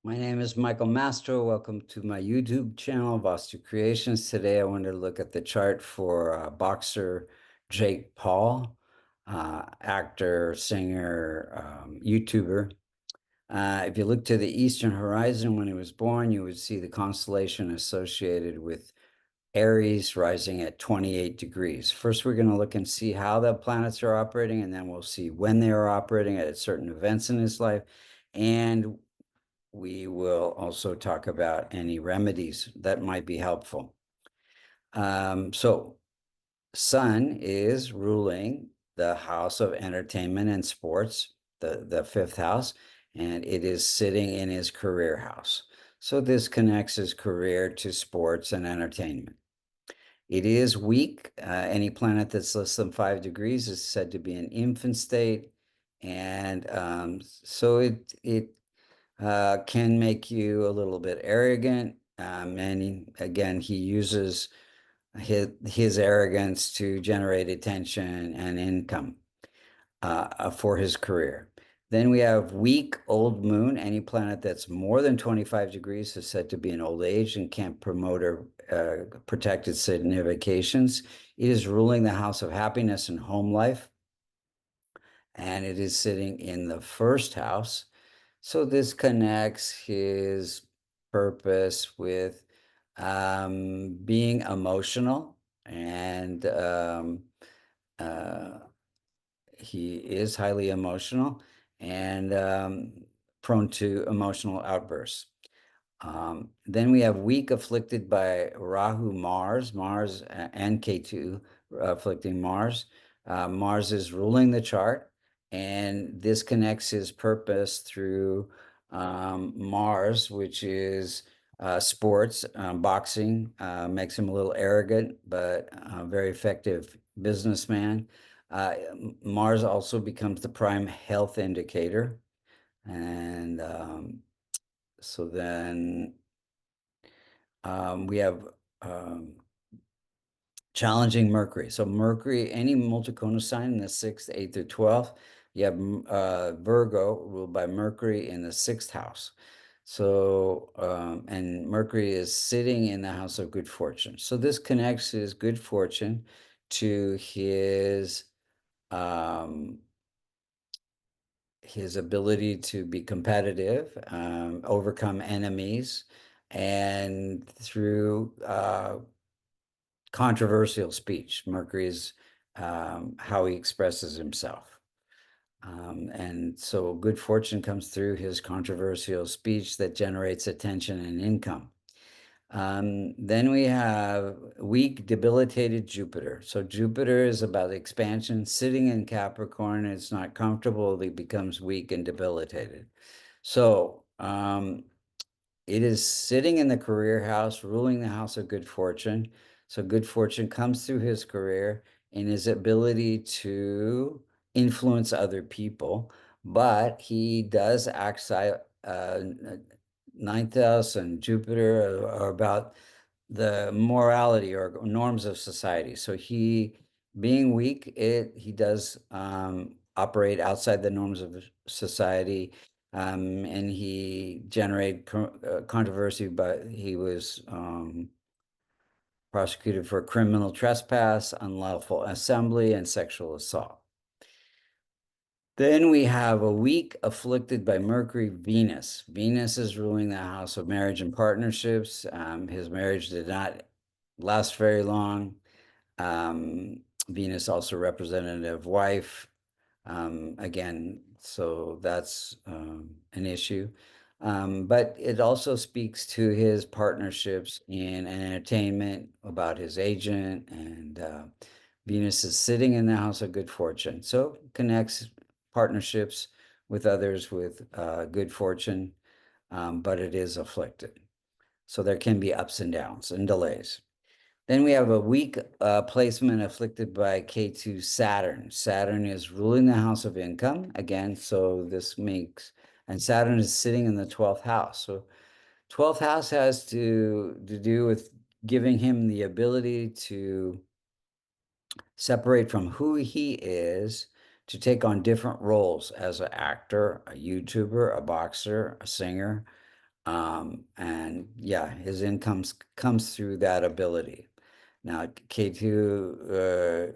My name is Michael Mastro. Welcome to my YouTube channel, Vastu Creations. Today I wanted to look at the chart for boxer Jake Paul, actor, singer, YouTuber. If you look to the eastern horizon when he was born, you would see the constellation associated with Aries rising at 28 degrees. First, we're going to look and see how the planets are operating, and then we'll see when they are operating at certain events in his life. And we will also talk about any remedies that might be helpful. So Sun is ruling the house of entertainment and sports, the fifth house, and it is sitting in his career house. So this connects his career to sports and entertainment. It is weak. Any planet that's less than 5 degrees is said to be an infant state. And so it can make you a little bit arrogant. And again, he uses his arrogance to generate attention and income for his career. Then we have weak old moon. Any planet that's more than 25 degrees is said to be an old age and can't promote or protect its significations. It is ruling the house of happiness and home life, and it is sitting in the first house. So this connects his purpose with being emotional, and uh, he is highly emotional and prone to emotional outbursts. Then we have weak afflicted by Rahu Mars, and Ketu afflicting Mars. Mars is ruling the chart, and this connects his purpose through Mars, which is sports, boxing, makes him a little arrogant, but very effective businessman. Mars also becomes the prime health indicator. And so then we have challenging Mercury. So Mercury, any multiconal sign in the 6th, 8th, or 12th, you have Virgo ruled by Mercury in the 6th house. So, and Mercury is sitting in the house of good fortune. So this connects his good fortune to his ability to be competitive, overcome enemies, and through controversial speech. Mercury is how he expresses himself. And so good fortune comes through his controversial speech that generates attention and income. Then we have weak, debilitated Jupiter. So Jupiter is about expansion. Sitting in Capricorn, it's not comfortable. It becomes weak and debilitated. So it is sitting in the career house, ruling the house of good fortune. So good fortune comes through his career and his ability to influence other people, but he does ninth house and Jupiter are about the morality or norms of society. So he, being weak, he does operate outside the norms of society, and he generated controversy, but he was prosecuted for criminal trespass, unlawful assembly, and sexual assault. Then we have a week afflicted by Mercury, Venus. Venus is ruling the house of marriage and partnerships. His marriage did not last very long. Venus also representative wife. Again, so that's an issue. But it also speaks to his partnerships in entertainment, about his agent, and Venus is sitting in the house of good fortune. So connects partnerships with others with good fortune, but it is afflicted. So there can be ups and downs and delays. Then we have a weak placement afflicted by K2 Saturn. Saturn is ruling the house of income again. So this makes, and Saturn is sitting in the 12th house. So 12th house has to do with giving him the ability to separate from who he is to take on different roles as an actor, a YouTuber, a boxer, a singer, And yeah, his income comes through that ability. Now, Ketu,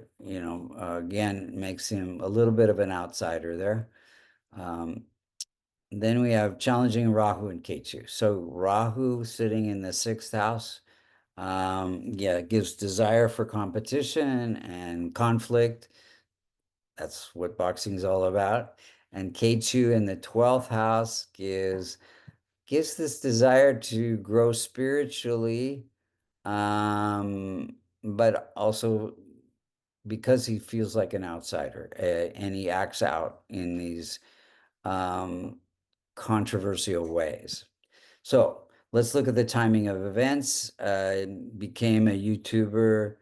again, makes him a little bit of an outsider there. Then we have challenging Rahu and Ketu. So Rahu sitting in the sixth house, yeah, gives desire for competition and conflict. That's what boxing's all about. And Ketu in the 12th house gives this desire to grow spiritually, but also because he feels like an outsider, and he acts out in these um, controversial ways. So let's look at the timing of events. Became a YouTuber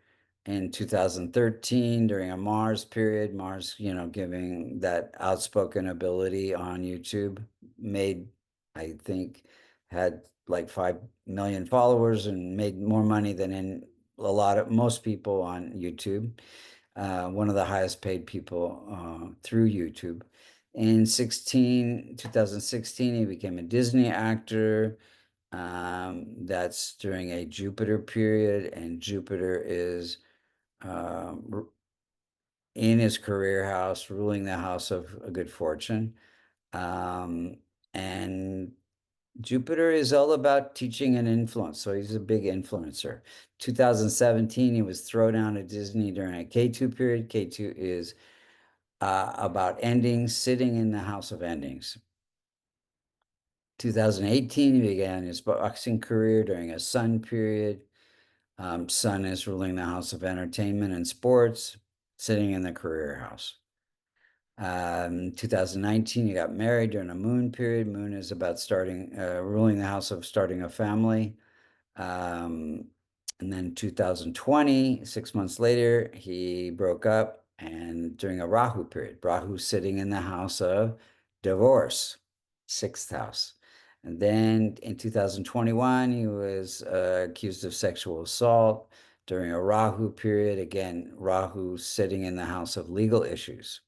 in 2013 during a Mars period. Mars, giving that outspoken ability on YouTube, made, I think, had like 5 million followers and made more money than in most people on YouTube. One of the highest paid people through YouTube. In 2016, he became a Disney actor. That's during a Jupiter period, and Jupiter is in his career house, ruling the house of a good fortune. And Jupiter is all about teaching and influence, so he's a big influencer. 2017, he was thrown out of Disney during a K2 period. K2 is about endings, sitting in the house of endings. 2018, he began his boxing career during a Sun period. Sun is ruling the house of entertainment and sports, sitting in the career house. 2019, he got married during a Moon period. Moon is about ruling the house of starting a family. And then 2020, 6 months later, he broke up, and during a Rahu period, Rahu sitting in the house of divorce, sixth house. And then in 2021, he was accused of sexual assault during a Rahu period. Again, Rahu sitting in the house of legal issues.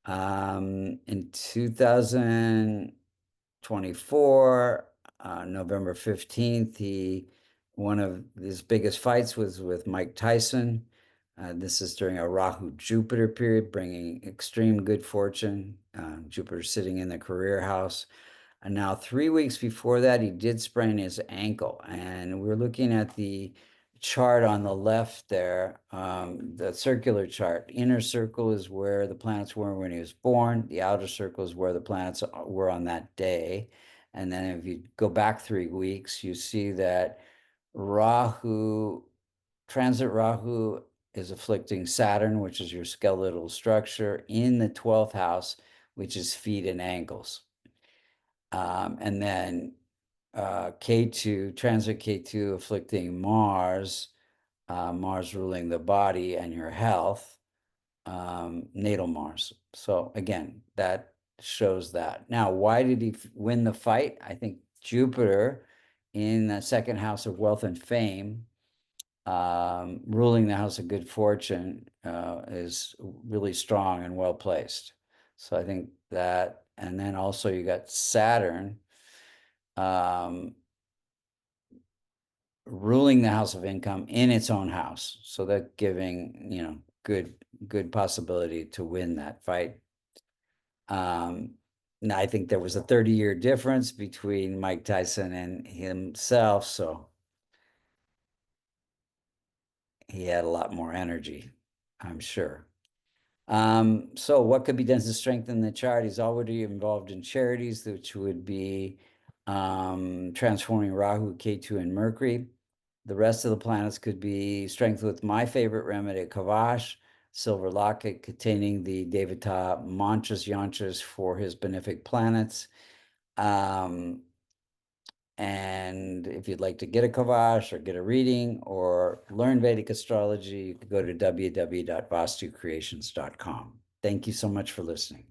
In 2024, November 15th, one of his biggest fights was with Mike Tyson. This is during a Rahu Jupiter period, bringing extreme good fortune. Jupiter sitting in the career house. And now 3 weeks before that, he did sprain his ankle. And we're looking at the chart on the left there, the circular chart. Inner circle is where the planets were when he was born. The outer circle is where the planets were on that day. And then if you go back 3 weeks, you see that transit Rahu is afflicting Saturn, which is your skeletal structure, in the 12th house, which is feet and ankles. And then transit K2 afflicting Mars, Mars ruling the body and your health, natal Mars. So again, that shows that. Now, why did he win the fight? I think Jupiter in the second house of wealth and fame, ruling the house of good fortune, is really strong and well placed. So I think that, and then also you got Saturn ruling the house of income in its own house. So that giving, good possibility to win that fight. Now I think there was a 30-year difference between Mike Tyson and himself, so he had a lot more energy, I'm sure. So what could be done to strengthen the chart? He's already involved in charities, which would be transforming Rahu, Ketu, and Mercury. The rest of the planets could be strengthened with my favorite remedy, Kavash, silver locket containing the Devata mantras, yantras for his benefic planets. And if you'd like to get a Kavash or get a reading or learn Vedic astrology, you can go to www.vastucreations.com. Thank you so much for listening.